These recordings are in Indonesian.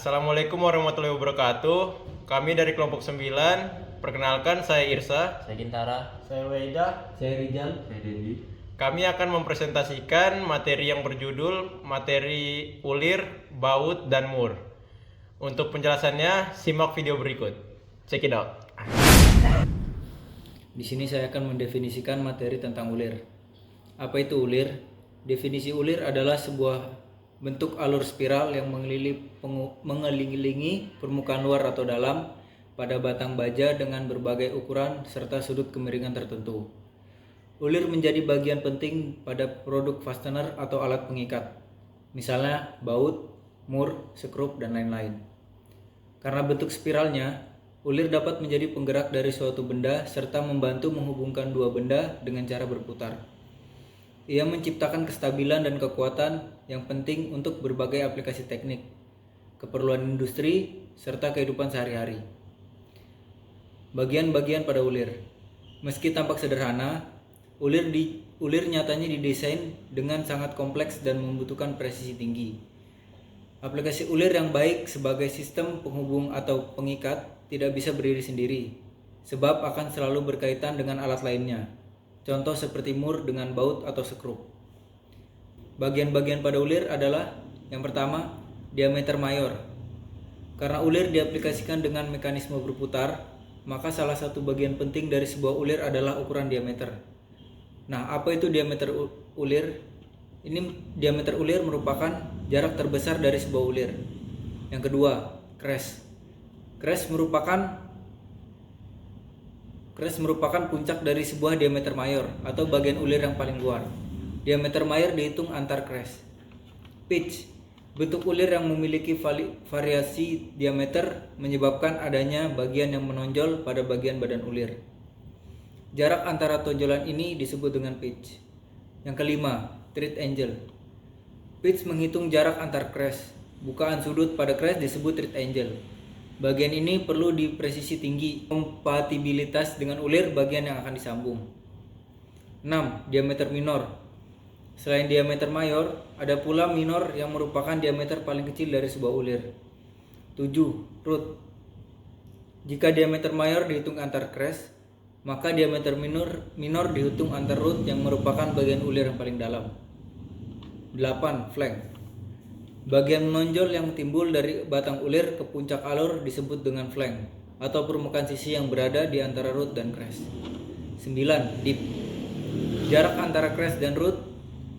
Assalamualaikum warahmatullahi wabarakatuh. Kami dari kelompok 9. Perkenalkan, saya Irsa. Saya Gintara. Saya Weda. Saya Rizal. Saya Dendi. Kami akan mempresentasikan materi yang berjudul materi ulir, baut, dan mur. Untuk penjelasannya, simak video berikut. Check it out. Di sini saya akan mendefinisikan materi tentang ulir. Apa itu ulir? Definisi ulir adalah sebuah bentuk alur spiral yang mengelilingi permukaan luar atau dalam pada batang baja dengan berbagai ukuran serta sudut kemiringan tertentu. Ulir menjadi bagian penting pada produk fastener atau alat pengikat, misalnya baut, mur, sekrup, dan lain-lain. Karena bentuk spiralnya, ulir dapat menjadi penggerak dari suatu benda serta membantu menghubungkan dua benda dengan cara berputar. Ia menciptakan kestabilan dan kekuatan yang penting untuk berbagai aplikasi teknik, keperluan industri, serta kehidupan sehari-hari. Bagian-bagian pada ulir. Meski tampak sederhana, ulir nyatanya didesain dengan sangat kompleks dan membutuhkan presisi tinggi. Aplikasi ulir yang baik sebagai sistem penghubung atau pengikat tidak bisa berdiri sendiri, sebab akan selalu berkaitan dengan alat lainnya. Contoh seperti mur dengan baut atau sekrup. Bagian-bagian pada ulir adalah yang pertama, diameter mayor. Karena ulir diaplikasikan dengan mekanisme berputar, maka salah satu bagian penting dari sebuah ulir adalah ukuran diameter. Nah, apa itu diameter ulir? Ini diameter ulir merupakan jarak terbesar dari sebuah ulir. Yang kedua, crest. Crest merupakan puncak dari sebuah diameter mayor atau bagian ulir yang paling luar. Diameter mayor dihitung antar crest. Pitch, bentuk ulir yang memiliki variasi diameter menyebabkan adanya bagian yang menonjol pada bagian badan ulir. Jarak antara tonjolan ini disebut dengan pitch. Yang kelima, treat angle. Pitch menghitung jarak antar crest. Bukaan sudut pada crest disebut treat angle. Bagian ini perlu di presisi tinggi, kompatibilitas dengan ulir bagian yang akan disambung. 6. Diameter minor. Selain diameter mayor, ada pula minor yang merupakan diameter paling kecil dari sebuah ulir. 7. Root. Jika diameter mayor dihitung antar crest, maka diameter minor dihitung antar root yang merupakan bagian ulir yang paling dalam. 8. Flank. Bagian menonjol yang timbul dari batang ulir ke puncak alur disebut dengan flank atau permukaan sisi yang berada di antara root dan crest. 9. Dip. Jarak antara crest dan root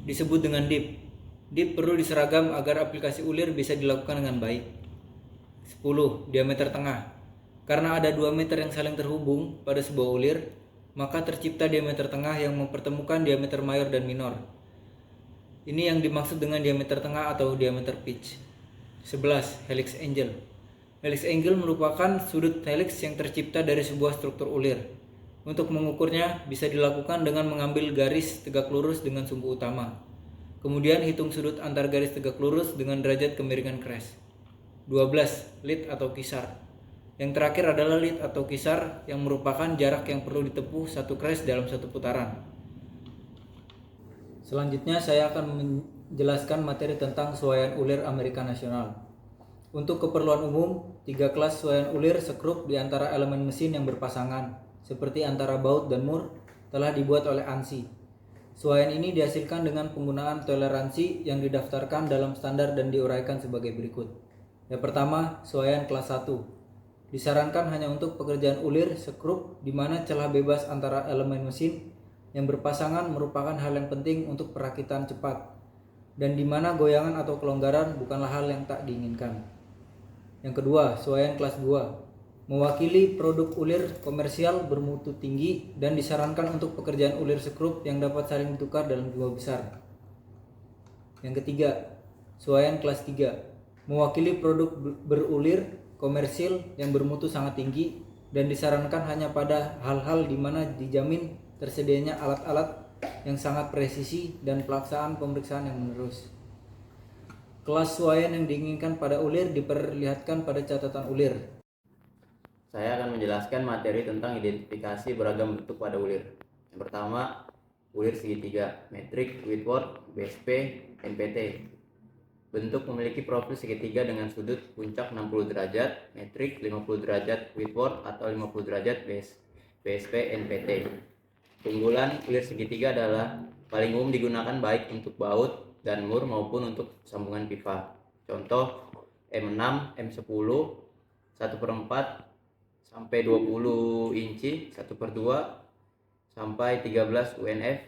disebut dengan dip. Dip perlu diseragam agar aplikasi ulir bisa dilakukan dengan baik. 10. Diameter tengah. Karena ada 2 meter yang saling terhubung pada sebuah ulir, maka tercipta diameter tengah yang mempertemukan diameter mayor dan minor. Ini yang dimaksud dengan diameter tengah atau diameter pitch. 11. Helix angle. Helix angle merupakan sudut helix yang tercipta dari sebuah struktur ulir. Untuk mengukurnya bisa dilakukan dengan mengambil garis tegak lurus dengan sumbu utama. Kemudian hitung sudut antar garis tegak lurus dengan derajat kemiringan crest. 12. Lead atau kisar. Yang terakhir adalah lead atau kisar yang merupakan jarak yang perlu ditempuh satu crest dalam satu putaran. Selanjutnya saya akan menjelaskan materi tentang suaian ulir Amerika Nasional. Untuk keperluan umum, 3 kelas suaian ulir sekrup di antara elemen mesin yang berpasangan, seperti antara baut dan mur, telah dibuat oleh ANSI. Suaian ini dihasilkan dengan penggunaan toleransi yang didaftarkan dalam standar dan diuraikan sebagai berikut. Yang pertama, suaian kelas 1. Disarankan hanya untuk pekerjaan ulir sekrup di mana celah bebas antara elemen mesin yang berpasangan merupakan hal yang penting untuk perakitan cepat dan di mana goyangan atau kelonggaran bukanlah hal yang tak diinginkan. Yang kedua, suaian kelas 2 mewakili produk ulir komersial bermutu tinggi dan disarankan untuk pekerjaan ulir sekrup yang dapat saling ditukar dalam jumlah besar. Yang ketiga, suaian kelas 3 mewakili produk berulir komersil yang bermutu sangat tinggi dan disarankan hanya pada hal-hal di mana dijamin tersedianya alat-alat yang sangat presisi dan pelaksanaan pemeriksaan yang menerus. Kelas suaian yang diinginkan pada ulir diperlihatkan pada catatan ulir. Saya akan menjelaskan materi tentang identifikasi beragam bentuk pada ulir. Yang pertama, ulir segitiga, metrik, Whitworth, BSP, NPT. bentuk memiliki profil segitiga dengan sudut puncak 60 derajat, metrik 50 derajat Whitworth atau 50 derajat BSP NPT. Keunggulan ulir segitiga adalah paling umum digunakan baik untuk baut dan mur maupun untuk sambungan pipa. Contoh M6, M10, 1/4 sampai 20 inci, 1/2 sampai 13 UNF,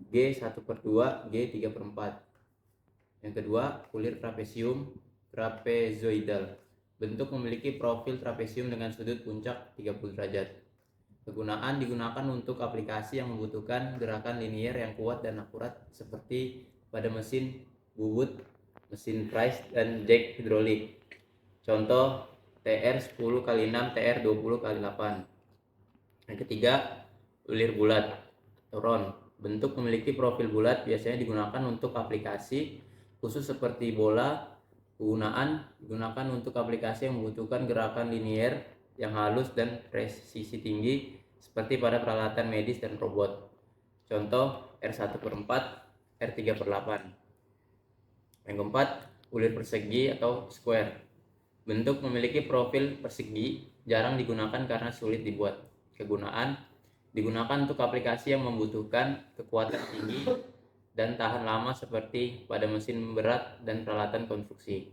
G 1/2, G 3/4. Yang kedua, ulir trapezoidal. Bentuk memiliki profil trapesium dengan sudut puncak 30 derajat. Kegunaan digunakan untuk aplikasi yang membutuhkan gerakan linier yang kuat dan akurat seperti pada mesin bubut, mesin Price, dan jack hidrolik. Contoh TR 10x6, TR 20x8. Yang ketiga, ulir bulat round. Bentuk memiliki profil bulat, biasanya digunakan untuk aplikasi khusus seperti bola. Kegunaan digunakan untuk aplikasi yang membutuhkan gerakan linier yang halus dan presisi tinggi seperti pada peralatan medis dan robot. Contoh R1/4, R3/8. Yang keempat, ulir persegi atau square. Bentuk memiliki profil persegi, jarang digunakan karena sulit dibuat. Kegunaan digunakan untuk aplikasi yang membutuhkan kekuatan tinggi dan tahan lama seperti pada mesin berat dan peralatan konstruksi.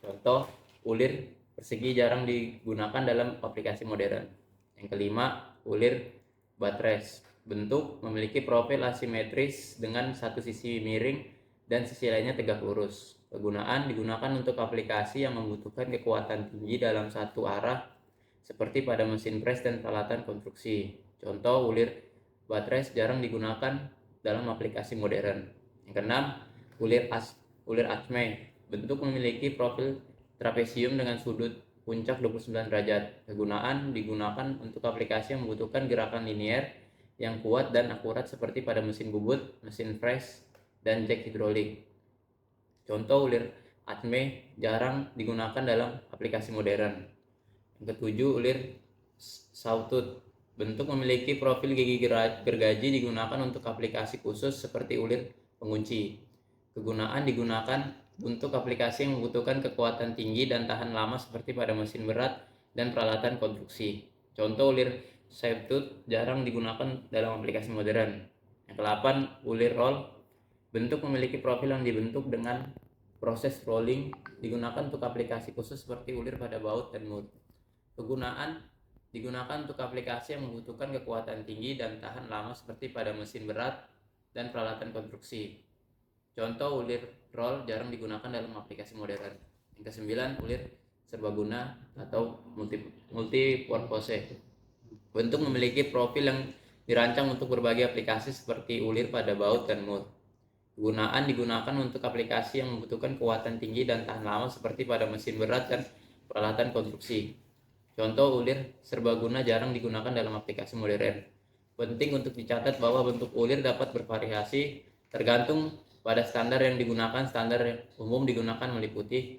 Contoh, ulir persegi jarang digunakan dalam aplikasi modern. Yang kelima, ulir buttress. Bentuk memiliki profil asimetris dengan satu sisi miring dan sisi lainnya tegak lurus. Kegunaan digunakan untuk aplikasi yang membutuhkan kekuatan tinggi dalam satu arah seperti pada mesin pres dan peralatan konstruksi. Contoh, ulir buttress jarang digunakan dalam aplikasi modern. Yang keenam, ulir acme. Bentuk memiliki profil trapesium dengan sudut puncak 29 derajat. Kegunaan digunakan untuk aplikasi yang membutuhkan gerakan linier yang kuat dan akurat seperti pada mesin bubut, mesin press, dan jack hidrolik. Contoh, ulir acme jarang digunakan dalam aplikasi modern. Yang ketujuh, ulir sawtooth. Bentuk memiliki profil gigi gergaji, digunakan untuk aplikasi khusus seperti ulir pengunci. Kegunaan digunakan untuk aplikasi yang membutuhkan kekuatan tinggi dan tahan lama seperti pada mesin berat dan peralatan konstruksi. Contoh, ulir sawtooth jarang digunakan dalam aplikasi modern. Yang ke-8, ulir roll. Bentuk memiliki profil yang dibentuk dengan proses rolling, digunakan untuk aplikasi khusus seperti ulir pada baut dan mur. Kegunaan digunakan untuk aplikasi yang membutuhkan kekuatan tinggi dan tahan lama seperti pada mesin berat dan peralatan konstruksi. Contoh, ulir roll jarang digunakan dalam aplikasi modern. Yang ke-9, ulir serbaguna atau multi-purpose. Bentuk memiliki profil yang dirancang untuk berbagai aplikasi seperti ulir pada baut dan mur. Kegunaan digunakan untuk aplikasi yang membutuhkan kekuatan tinggi dan tahan lama seperti pada mesin berat dan peralatan konstruksi. Contoh, ulir serbaguna jarang digunakan dalam aplikasi modern. Penting untuk dicatat bahwa bentuk ulir dapat bervariasi tergantung pada standar yang digunakan. Standar yang umum digunakan meliputi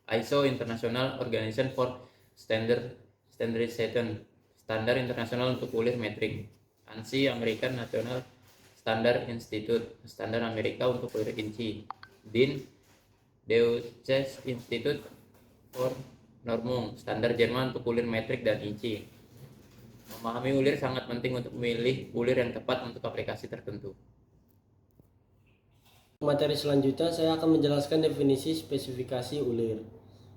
ISO International Organization for Standardization, standar internasional untuk ulir metrik. ANSI, American National Standard Institute, standar Amerika untuk ulir inci. DIN, Deutsches Institut for Normung, standar Jerman untuk ulir metrik dan inci. Memahami ulir sangat penting untuk memilih ulir yang tepat untuk aplikasi tertentu. Materi selanjutnya saya akan menjelaskan definisi spesifikasi ulir.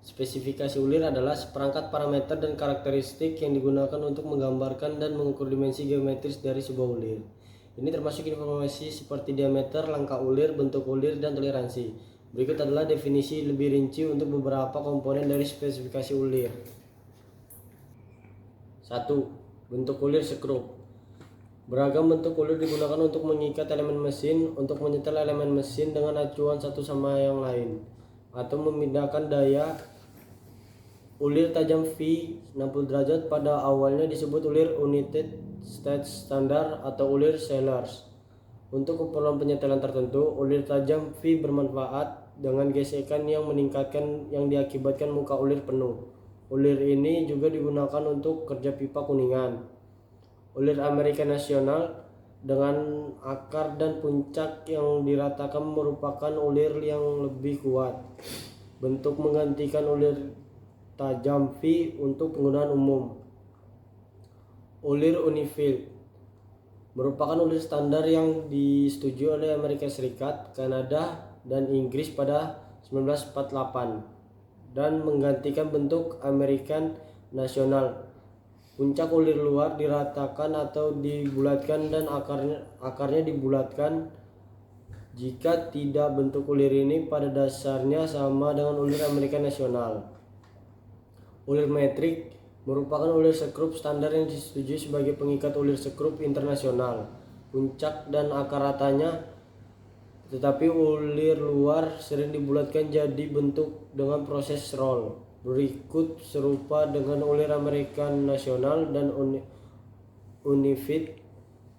Spesifikasi ulir adalah seperangkat parameter dan karakteristik yang digunakan untuk menggambarkan dan mengukur dimensi geometris dari sebuah ulir. Ini termasuk informasi seperti diameter, langkah ulir, bentuk ulir, dan toleransi. Berikut adalah definisi lebih rinci untuk beberapa komponen dari spesifikasi ulir. 1. Bentuk ulir skrup. Beragam bentuk ulir digunakan untuk mengikat elemen mesin, untuk menyetel elemen mesin dengan acuan satu sama yang lain, atau memindahkan daya. Ulir tajam V 60 derajat pada awalnya disebut ulir United States Standard atau ulir Sailors. Untuk keperluan penyetelan tertentu, ulir tajam V bermanfaat dengan gesekan yang meningkatkan yang diakibatkan muka ulir penuh. Ulir ini juga digunakan untuk kerja pipa kuningan. Ulir American National dengan akar dan puncak yang diratakan merupakan ulir yang lebih kuat. Bentuk menggantikan ulir tajam V untuk penggunaan umum. Ulir Unifield merupakan ulir standar yang disetujui oleh Amerika Serikat, Kanada, dan Inggris pada 1948 dan menggantikan bentuk American National. Puncak ulir luar diratakan atau dibulatkan dan akarnya dibulatkan. Jika tidak, bentuk ulir ini pada dasarnya sama dengan ulir American National. Ulir metrik merupakan ulir sekrup standar yang disetujui sebagai pengikat ulir sekrup internasional. Puncak dan akar ratanya, tetapi ulir luar sering dibulatkan jadi bentuk dengan proses roll. Berikut serupa dengan ulir American National dan Unified,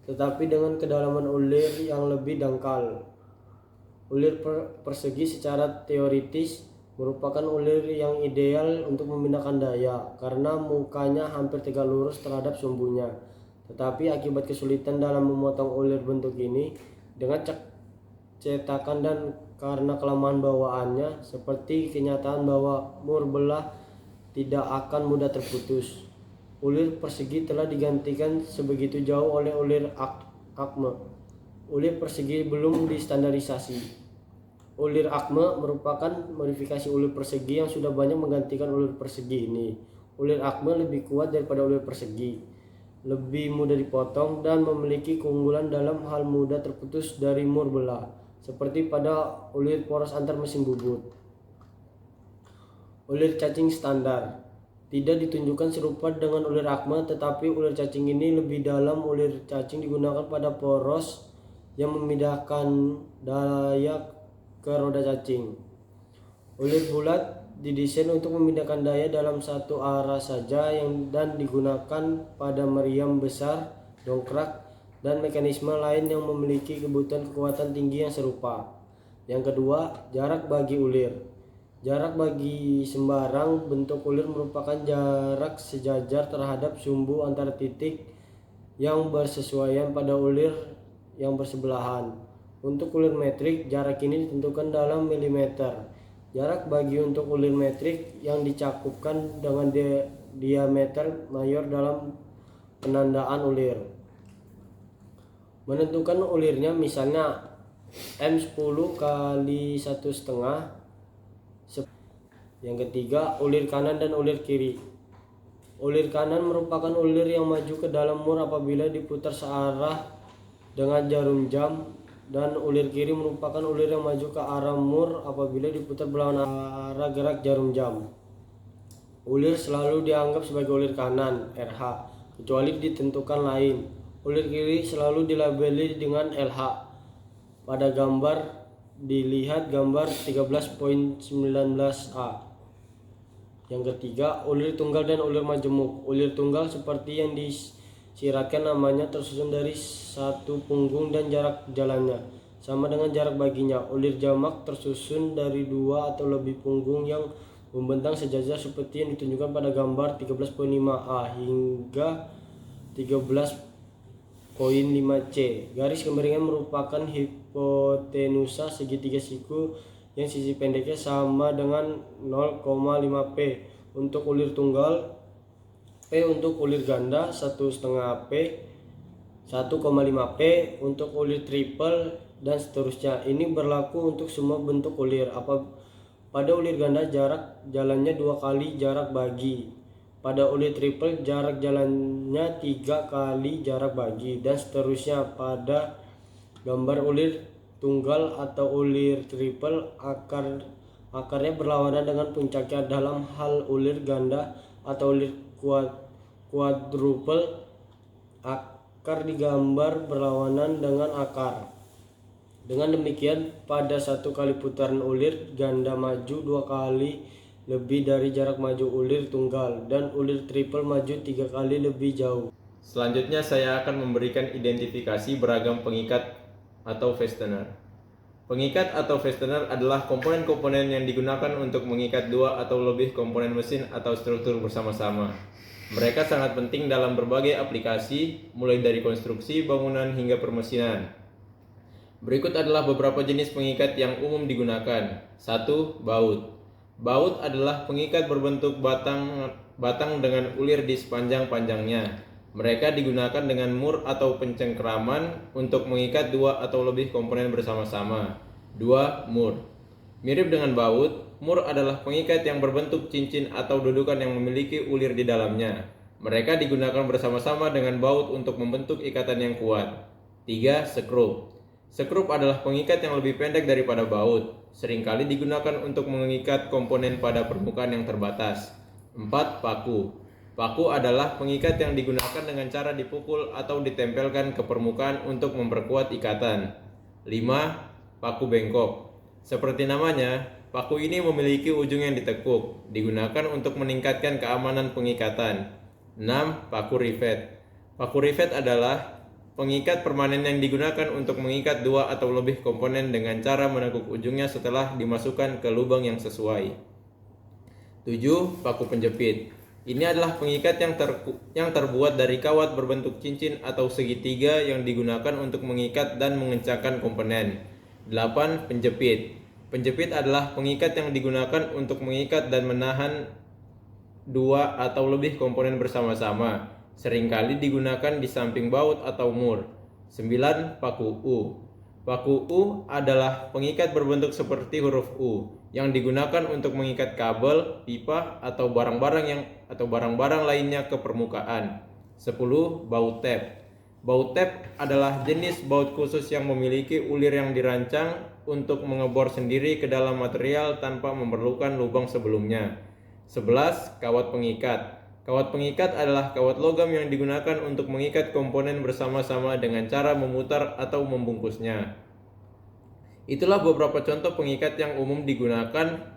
tetapi dengan kedalaman ulir yang lebih dangkal. Ulir persegi secara teoritis merupakan ulir yang ideal untuk memindahkan daya karena mukanya hampir tegak lurus terhadap sumbunya. Tetapi akibat kesulitan dalam memotong ulir bentuk ini dengan cetakan dan karena kelemahan bawaannya, seperti kenyataan bahwa mur belah tidak akan mudah terputus, ulir persegi telah digantikan sebegitu jauh oleh ulir acme. Ulir persegi belum distandarisasi. Ulir acme merupakan modifikasi ulir persegi yang sudah banyak menggantikan ulir persegi ini. Ulir acme lebih kuat daripada ulir persegi, lebih mudah dipotong, dan memiliki keunggulan dalam hal mudah terputus dari mur belah, seperti pada ulir poros antar mesin bubut. Ulir cacing standar tidak ditunjukkan serupa dengan ulir acme, tetapi ulir cacing ini lebih dalam. Ulir cacing digunakan pada poros yang memindahkan daya ke roda cacing. Ulir bulat didesain untuk memindahkan daya dalam satu arah saja dan digunakan pada meriam besar, dongkrak, dan mekanisme lain yang memiliki kebutuhan kekuatan tinggi yang serupa. Yang kedua, jarak bagi ulir. Jarak bagi sembarang bentuk ulir merupakan jarak sejajar terhadap sumbu antara titik yang bersesuaian pada ulir yang bersebelahan. Untuk ulir metrik, jarak ini ditentukan dalam milimeter. Jarak bagi untuk ulir metrik yang dicakupkan dengan diameter mayor dalam penandaan ulir. Menentukan ulirnya, misalnya M10 kali 1,5. Yang ketiga, ulir kanan dan ulir kiri. Ulir kanan merupakan ulir yang maju ke dalam mur apabila diputar searah dengan jarum jam, dan ulir kiri merupakan ulir yang maju ke arah mur apabila diputar berlawan arah gerak jarum jam. Ulir selalu dianggap sebagai ulir kanan RH, kecuali ditentukan lain. Ulir kiri selalu dilabeli dengan LH. Pada gambar dilihat gambar 13.19a. Yang ketiga, ulir tunggal dan ulir majemuk. Ulir tunggal seperti yang disiratkan namanya tersusun dari satu punggung dan jarak jalannya sama dengan jarak baginya. Ulir jamak tersusun dari dua atau lebih punggung yang membentang sejajar seperti yang ditunjukkan pada gambar 13.5a hingga 13.5c. Garis kemiringan merupakan hipotenusa segitiga siku yang sisi pendeknya sama dengan 0,5p untuk ulir tunggal, P untuk ulir ganda 1,5p, 1,5p untuk ulir triple, dan seterusnya. Ini berlaku untuk semua bentuk ulir. Pada ulir ganda jarak jalannya 2 kali jarak bagi. Pada ulir triple jarak jalannya 3 kali jarak bagi, dan seterusnya. Pada gambar ulir tunggal atau ulir triple, akarnya berlawanan dengan puncaknya. Dalam hal ulir ganda atau ulir quadruple, akar digambar berlawanan dengan akar. Dengan demikian, pada satu kali putaran ulir ganda maju 2 kali lebih dari jarak maju ulir tunggal, dan ulir triple maju 3 kali lebih jauh. Selanjutnya saya akan memberikan identifikasi beragam pengikat atau fastener. Pengikat atau fastener adalah komponen-komponen yang digunakan untuk mengikat dua atau lebih komponen mesin atau struktur bersama-sama. Mereka sangat penting dalam berbagai aplikasi, mulai dari konstruksi, bangunan, hingga permesinan. Berikut adalah beberapa jenis pengikat yang umum digunakan. 1. Baut. Baut adalah pengikat berbentuk batang dengan ulir di sepanjang panjangnya. Mereka digunakan dengan mur atau pencengkeraman untuk mengikat dua atau lebih komponen bersama-sama. 2. Mur. Mirip dengan baut, mur adalah pengikat yang berbentuk cincin atau dudukan yang memiliki ulir di dalamnya. Mereka digunakan bersama-sama dengan baut untuk membentuk ikatan yang kuat. 3. Sekrup. Sekrup adalah pengikat yang lebih pendek daripada baut. Seringkali digunakan untuk mengikat komponen pada permukaan yang terbatas. 4. Paku. Paku adalah pengikat yang digunakan dengan cara dipukul atau ditempelkan ke permukaan untuk memperkuat ikatan. 5. Paku bengkok. Seperti namanya, paku ini memiliki ujung yang ditekuk, digunakan untuk meningkatkan keamanan pengikatan. 6. Paku rivet. Paku rivet adalah pengikat permanen yang digunakan untuk mengikat dua atau lebih komponen dengan cara menekuk ujungnya setelah dimasukkan ke lubang yang sesuai. 7. Paku penjepit. Ini adalah pengikat yang terbuat dari kawat berbentuk cincin atau segitiga yang digunakan untuk mengikat dan mengencangkan komponen. 8. Penjepit. Penjepit adalah pengikat yang digunakan untuk mengikat dan menahan dua atau lebih komponen bersama-sama. Seringkali digunakan di samping baut atau mur. 9. Paku U. Paku U adalah pengikat berbentuk seperti huruf U yang digunakan untuk mengikat kabel, pipa, atau barang-barang lainnya ke permukaan. 10. Baut tap. Baut tap adalah jenis baut khusus yang memiliki ulir yang dirancang untuk mengebor sendiri ke dalam material tanpa memerlukan lubang sebelumnya. 11. Kawat pengikat. Kawat pengikat adalah kawat logam yang digunakan untuk mengikat komponen bersama-sama dengan cara memutar atau membungkusnya. Itulah beberapa contoh pengikat yang umum digunakan.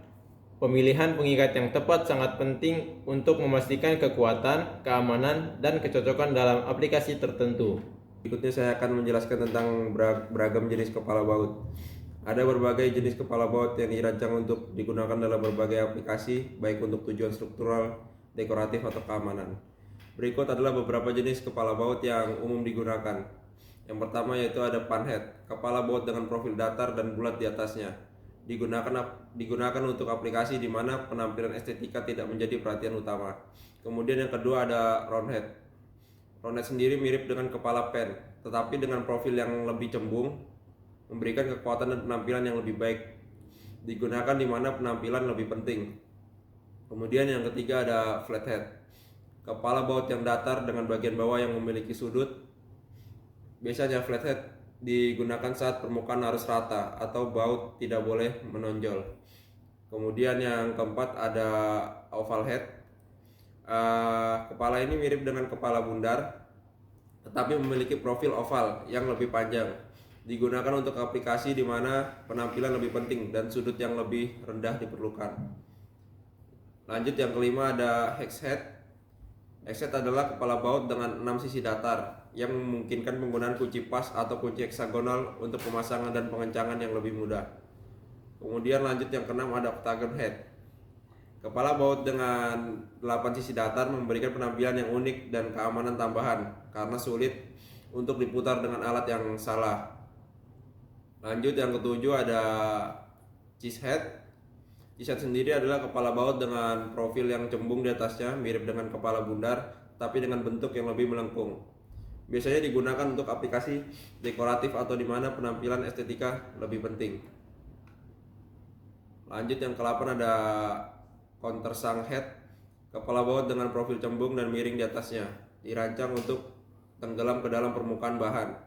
Pemilihan pengikat yang tepat sangat penting untuk memastikan kekuatan, keamanan, dan kecocokan dalam aplikasi tertentu. Berikutnya saya akan menjelaskan tentang beragam jenis kepala baut. Ada berbagai jenis kepala baut yang dirancang untuk digunakan dalam berbagai aplikasi, baik untuk tujuan struktural, dekoratif, atau keamanan. Berikut adalah beberapa jenis kepala baut yang umum digunakan. Yang pertama yaitu ada panhead, kepala baut dengan profil datar dan bulat di atasnya. Digunakan untuk aplikasi di mana penampilan estetika tidak menjadi perhatian utama. Kemudian yang kedua ada roundhead. Roundhead sendiri mirip dengan kepala pen, tetapi dengan profil yang lebih cembung, memberikan kekuatan dan penampilan yang lebih baik. Digunakan di mana penampilan lebih penting. Kemudian yang ketiga ada flathead, kepala baut yang datar dengan bagian bawah yang memiliki sudut. Biasanya flathead digunakan saat permukaan harus rata atau baut tidak boleh menonjol. Kemudian yang keempat ada oval head. Kepala ini mirip dengan kepala bundar, tetapi memiliki profil oval yang lebih panjang. Digunakan untuk aplikasi di mana penampilan lebih penting dan sudut yang lebih rendah diperlukan. Lanjut yang kelima ada hex head. Hex head adalah kepala baut dengan 6 sisi datar yang memungkinkan penggunaan kunci pas atau kunci heksagonal untuk pemasangan dan pengencangan yang lebih mudah. Kemudian lanjut yang keenam ada octagon head. Kepala baut dengan 8 sisi datar memberikan penampilan yang unik dan keamanan tambahan karena sulit untuk diputar dengan alat yang salah. Lanjut yang ketujuh ada cheese head. Cheese head sendiri adalah kepala baut dengan profil yang cembung di atasnya, mirip dengan kepala bundar tapi dengan bentuk yang lebih melengkung. Biasanya digunakan untuk aplikasi dekoratif atau di mana penampilan estetika lebih penting. Lanjut yang ke-8 ada countersunk head, kepala baut dengan profil cembung dan miring di atasnya, dirancang untuk tenggelam ke dalam permukaan bahan.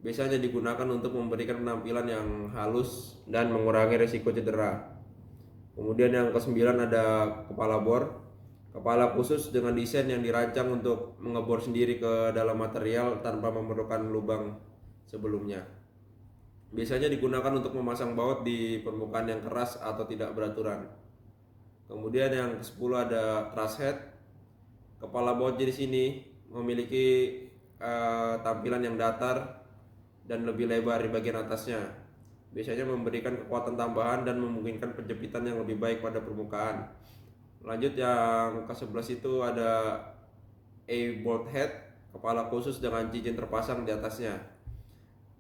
Biasanya digunakan untuk memberikan penampilan yang halus dan mengurangi risiko cedera. Kemudian yang ke-9 ada kepala bor, kepala khusus dengan desain yang dirancang untuk mengebor sendiri ke dalam material tanpa memerlukan lubang sebelumnya. Biasanya digunakan untuk memasang baut di permukaan yang keras atau tidak beraturan. Kemudian yang ke-10 ada truss head. Kepala baut jenis ini memiliki tampilan yang datar dan lebih lebar di bagian atasnya. Biasanya memberikan kekuatan tambahan dan memungkinkan penjepitan yang lebih baik pada permukaan. Lanjut yang ke-11 itu ada bolt head, kepala khusus dengan cincin terpasang di atasnya.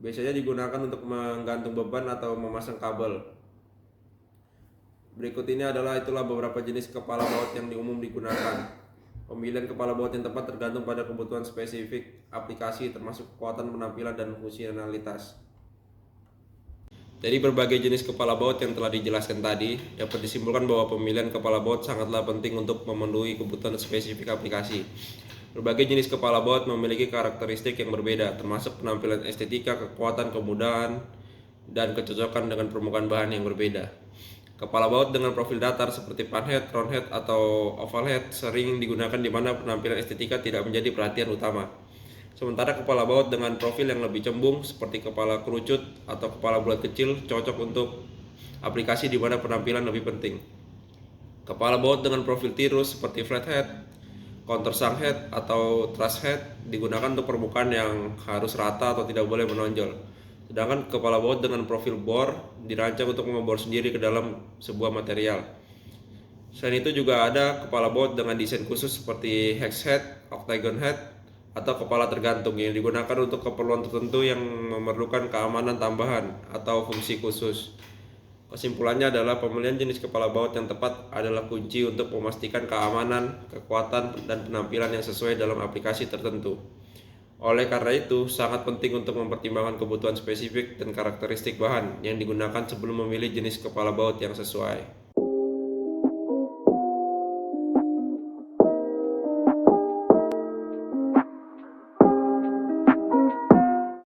Biasanya digunakan untuk menggantung beban atau memasang kabel. Berikut ini itulah beberapa jenis kepala baut yang umum digunakan. Pemilihan kepala baut yang tepat tergantung pada kebutuhan spesifik aplikasi, termasuk kekuatan, penampilan, dan fungsionalitas. Dari berbagai jenis kepala baut yang telah dijelaskan tadi, dapat disimpulkan bahwa pemilihan kepala baut sangatlah penting untuk memenuhi kebutuhan spesifik aplikasi. Berbagai jenis kepala baut memiliki karakteristik yang berbeda, termasuk penampilan estetika, kekuatan, kemudahan, dan kecocokan dengan permukaan bahan yang berbeda. Kepala baut dengan profil datar seperti panhead, roundhead, atau oval head sering digunakan di mana penampilan estetika tidak menjadi perhatian utama. Sementara kepala baut dengan profil yang lebih cembung seperti kepala kerucut atau kepala bulat kecil cocok untuk aplikasi di mana penampilan lebih penting. Kepala baut dengan profil tirus seperti flathead, countersunk head, atau truss head digunakan untuk permukaan yang harus rata atau tidak boleh menonjol. Sedangkan kepala baut dengan profil bore dirancang untuk membor sendiri ke dalam sebuah material. Selain itu juga ada kepala baut dengan desain khusus seperti hex head, octagon head, atau kepala tergantung yang digunakan untuk keperluan tertentu yang memerlukan keamanan tambahan atau fungsi khusus. Kesimpulannya adalah pemilihan jenis kepala baut yang tepat adalah kunci untuk memastikan keamanan, kekuatan, dan penampilan yang sesuai dalam aplikasi tertentu. Oleh karena itu, sangat penting untuk mempertimbangkan kebutuhan spesifik dan karakteristik bahan yang digunakan sebelum memilih jenis kepala baut yang sesuai.